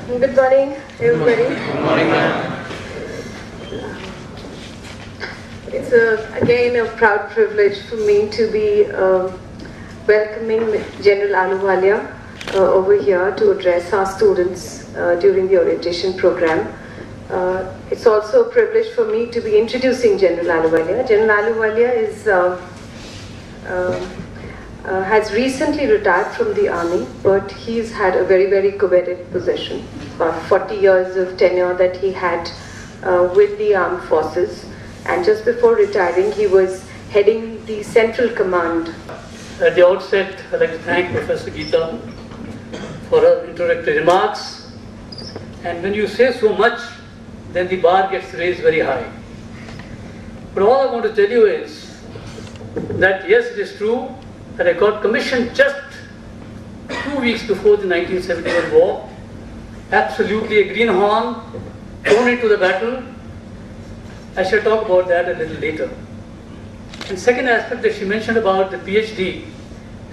Good morning, everybody. Good morning, ma'am. It's again a proud privilege for me to be welcoming General Ahluwalia over here to address our students during the orientation program. It's also a privilege for me to be introducing General Ahluwalia. General Ahluwalia is has recently retired from the army, but he's had a very coveted position. About 40 years of tenure that he had with the armed forces, and just before retiring he was heading the Central Command. At the outset, I'd like to thank Professor Geeta for her introductory remarks. And when you say so much, then the bar gets raised very high. But all I want to tell you is that yes, it is true that I got commissioned just 2 weeks before the 1971 war. Absolutely a greenhorn, thrown into the battle. I shall talk about that a little later. And second aspect that she mentioned about the PhD,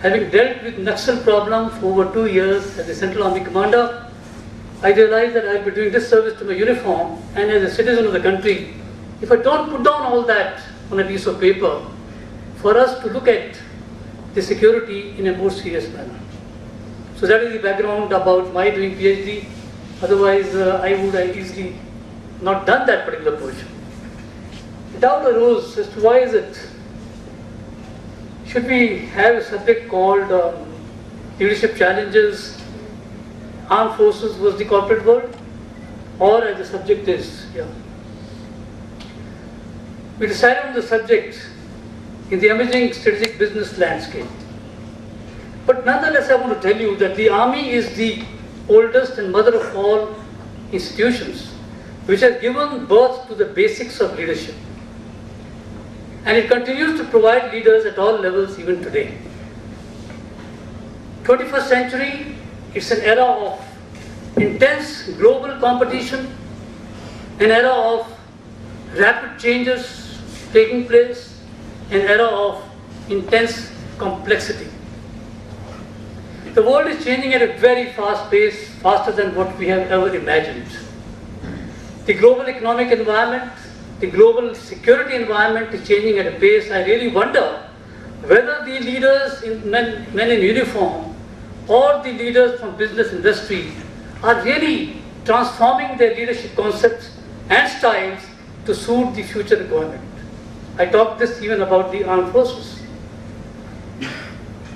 having dealt with Naxal problem for over 2 years as a Central Army Commander, I realized that I'll be doing this service to my uniform, and as a citizen of the country, if I don't put down all that on a piece of paper, for us to look at the security in a more serious manner. So that is the background about my doing PhD. Otherwise, I would have easily not done that particular portion. The doubt arose as to why is it, should we have a subject called leadership challenges, armed forces versus the corporate world, or as the subject is here. We decided on the subject in the emerging strategic business landscape. But nonetheless, I want to tell you that the army is the oldest and mother of all institutions, which has given birth to the basics of leadership. And it continues to provide leaders at all levels even today. 21st century, it's an era of intense global competition, an era of rapid changes taking place, an era of intense complexity. The world is changing at a very fast pace, faster than what we have ever imagined. The global economic environment, the global security environment is changing at a pace. I really wonder whether the leaders, men in uniform, or the leaders from business industry are really transforming their leadership concepts and styles to suit the future requirement. I talked this even about the armed forces.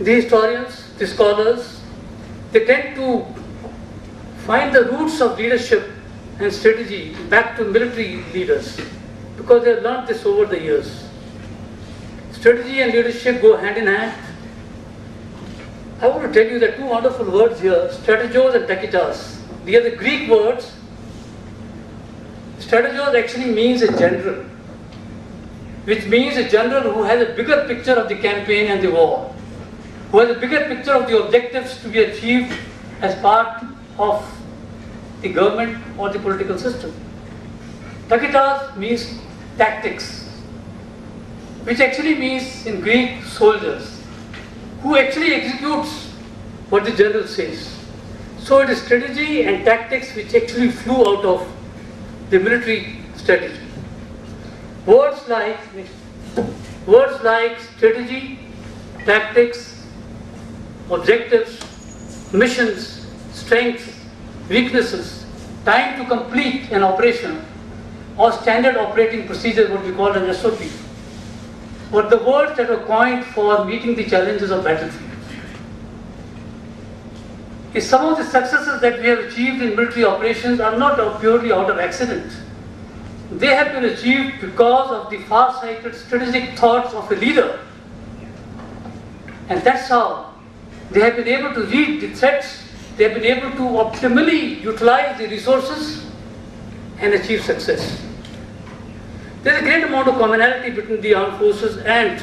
The historians, the scholars, they tend to find the roots of leadership and strategy back to military leaders because they have learned this over the years. Strategy and leadership go hand in hand. I want to tell you that two wonderful words here, strategos and takitas. They are the Greek words. Strategos actually means a general, which means a general who has a bigger picture of the campaign and the war, who has a bigger picture of the objectives to be achieved as part of the government or the political system. Takitas means tactics, which actually means in Greek soldiers, who actually executes what the general says. So it is strategy and tactics which actually flew out of the military strategy. Words like strategy, tactics, objectives, missions, strengths, weaknesses, time to complete an operation, or standard operating procedure, what we call an SOP, were the words that were coined for meeting the challenges of battlefield. Some of the successes that we have achieved in military operations are not purely out of accident. They have been achieved because of the far-sighted strategic thoughts of a leader. And that's how they have been able to read the threats, they have been able to optimally utilize the resources and achieve success. There is a great amount of commonality between the armed forces and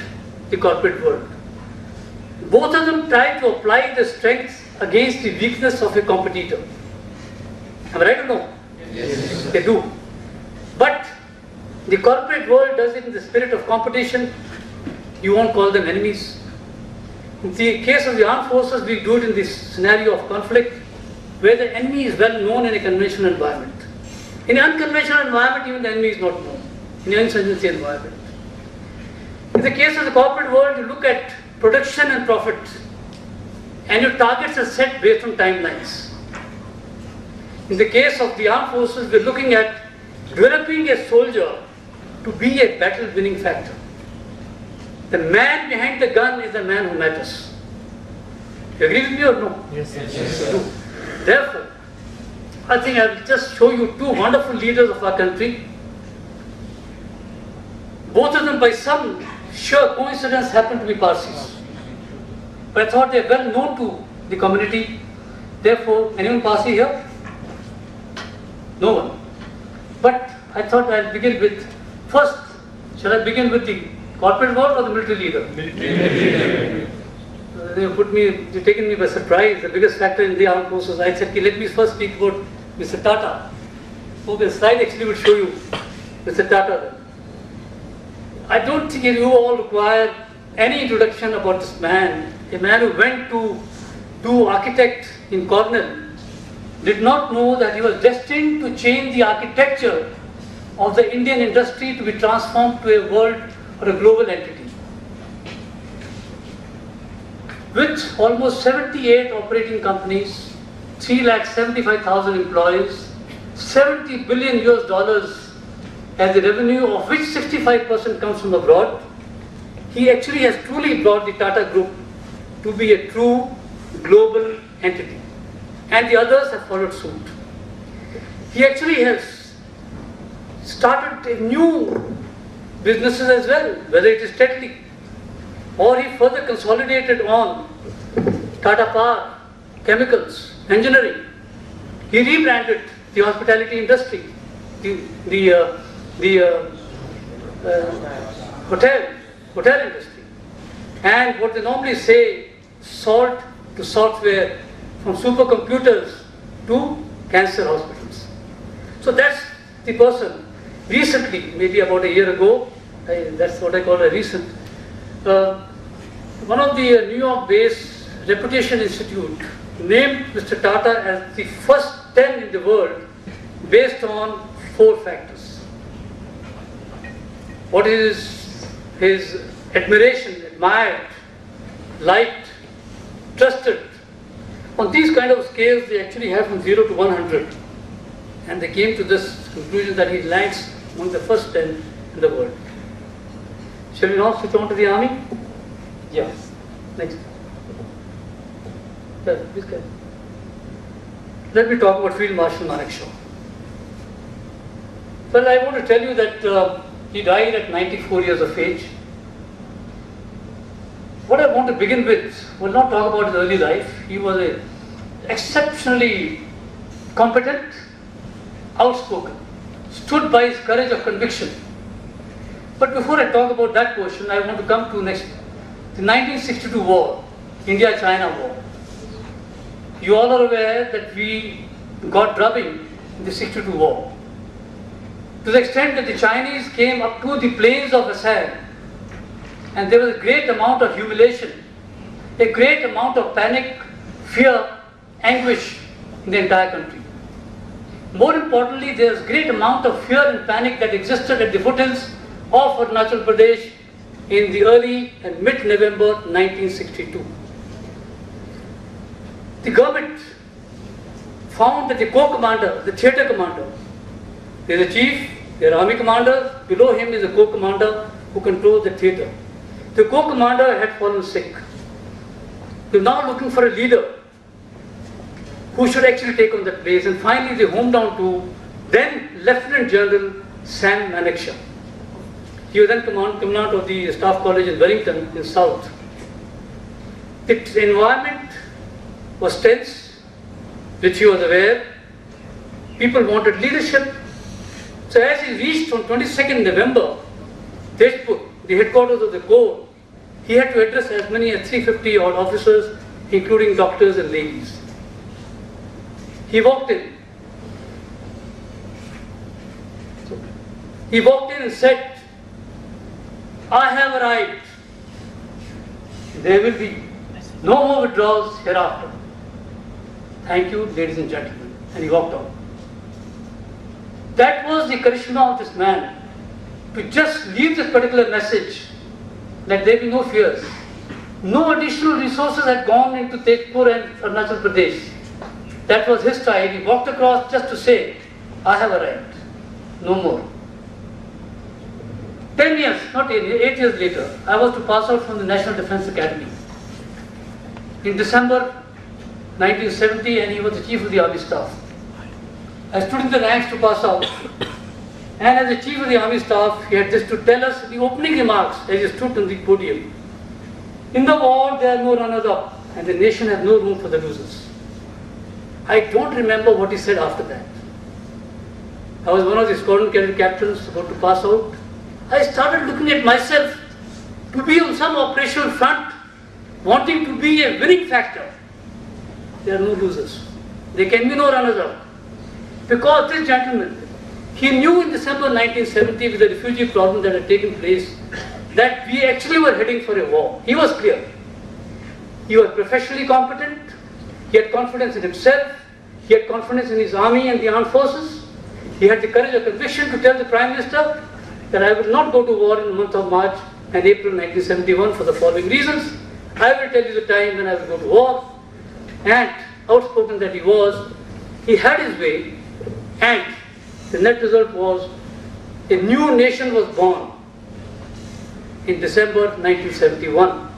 the corporate world. Both of them try to apply the strengths against the weakness of a competitor. Am I right or no? Yes. They do. But the corporate world does it in the spirit of competition. You won't call them enemies. In the case of the armed forces, we do it in this scenario of conflict. where the enemy is well known in a conventional environment. In an unconventional environment, even the enemy is not known. In an insurgency environment. In the case of the corporate world, you look at production and profit, and your targets are set based on timelines. In the case of the armed forces, we're looking at developing a soldier to be a battle-winning factor. The man behind the gun is the man who matters. You agree with me or no? Yes, yes, Yes, you do. Therefore, I think I will just show you two wonderful leaders of our country. Both of them, by some sheer coincidence, happen to be Parsis. But I thought they are well known to the community. Therefore, anyone Parsi here? No one. But I thought I'll begin with, first, shall I begin with the corporate world or the military leader? Military. They've taken me by surprise, the biggest factor in the armed forces. I said, okay, let me first speak about Mr. Tata. So the slide actually will show you Mr. Tata. I don't think you all require any introduction about this man. A man who went to do architect in Cornell, did not know that he was destined to change the architecture of the Indian industry to be transformed to a world or a global entity. With almost 78 operating companies, 3,75,000 employees, $70 billion US as the revenue, of which 65% comes from abroad, he actually has truly brought the Tata Group to be a true global entity. And the others have followed suit. He actually has started new businesses as well, whether it is Tetley, or he further consolidated on Tata Power, chemicals, engineering. He rebranded the hospitality industry, the hotel industry, and what they normally say, salt to software, from supercomputers to cancer hospitals. So that's the person. Recently, maybe about a year ago, that's what I call a recent, one of the New York-based Reputation Institute named Mr. Tata as the first 10 in the world based on 4 factors. What is his admiration, admired, liked, trusted. On these kind of scales, they actually have from 0 to 100. And they came to this conclusion that he ranks among the first 10 in the world. Shall we now switch on to the army? Yes. Next. Yeah, please go. Let me talk about Field Marshal Manekshaw. Well, I want to tell you that he died at 94 years of age. What I want to begin with, we'll not talk about his early life. He was a exceptionally competent, outspoken, stood by his courage of conviction. But before I talk about that portion, I want to come to next, the 1962 war, India-China war. You all are aware that we got drubbing in the 62 war. To the extent that the Chinese came up to the plains of Assam, and there was a great amount of humiliation, a great amount of panic, fear, anguish in the entire country. More importantly, there was a great amount of fear and panic that existed at the foothills of Arunachal Pradesh in the early and mid-November 1962. The government found that the co-commander, the theatre commander, there is a chief, there are army commander, below him is a co-commander who controls the theatre. The co-commander had fallen sick. They were now looking for a leader who should actually take on that place, and finally they homed down to then Lieutenant General Sam Manekshaw. He was then commandant of the Staff College in Wellington in South. The environment was tense, which he was aware. People wanted leadership. So as he reached on 22nd November, Tezpur, the headquarters of the Corps, he had to address as many as 350 odd officers, including doctors and ladies. He walked in. He walked in and said, "I have arrived. There will be no more withdrawals hereafter." Thank you, ladies and gentlemen. And he walked out. That was the charisma of this man, to just leave this particular message that there be no fears. No additional resources had gone into Tezpur and Arunachal Pradesh. That was his style. He walked across just to say, I have arrived. No more. 10 years, not 8 years later, I was to pass out from the National Defence Academy. In December 1970, and he was the Chief of the Army Staff. I stood in the ranks to pass out. And as the Chief of the Army Staff, he had just to tell us the opening remarks as he stood on the podium. In the war, there are no runners-up, and the nation has no room for the losers. I don't remember what he said after that. I was one of the squadron cadet captains about to pass out. I started looking at myself to be on some operational front, wanting to be a winning factor. There are no losers. There can be no runners-up. Because this gentleman, he knew in December 1970, with the refugee problem that had taken place, that we actually were heading for a war. He was clear. He was professionally competent. He had confidence in himself. He had confidence in his army and the armed forces. He had the courage of conviction to tell the Prime Minister that I will not go to war in the month of March and April 1971 for the following reasons. I will tell you the time when I will go to war. And outspoken that he was, he had his way, and the net result was a new nation was born in December 1971.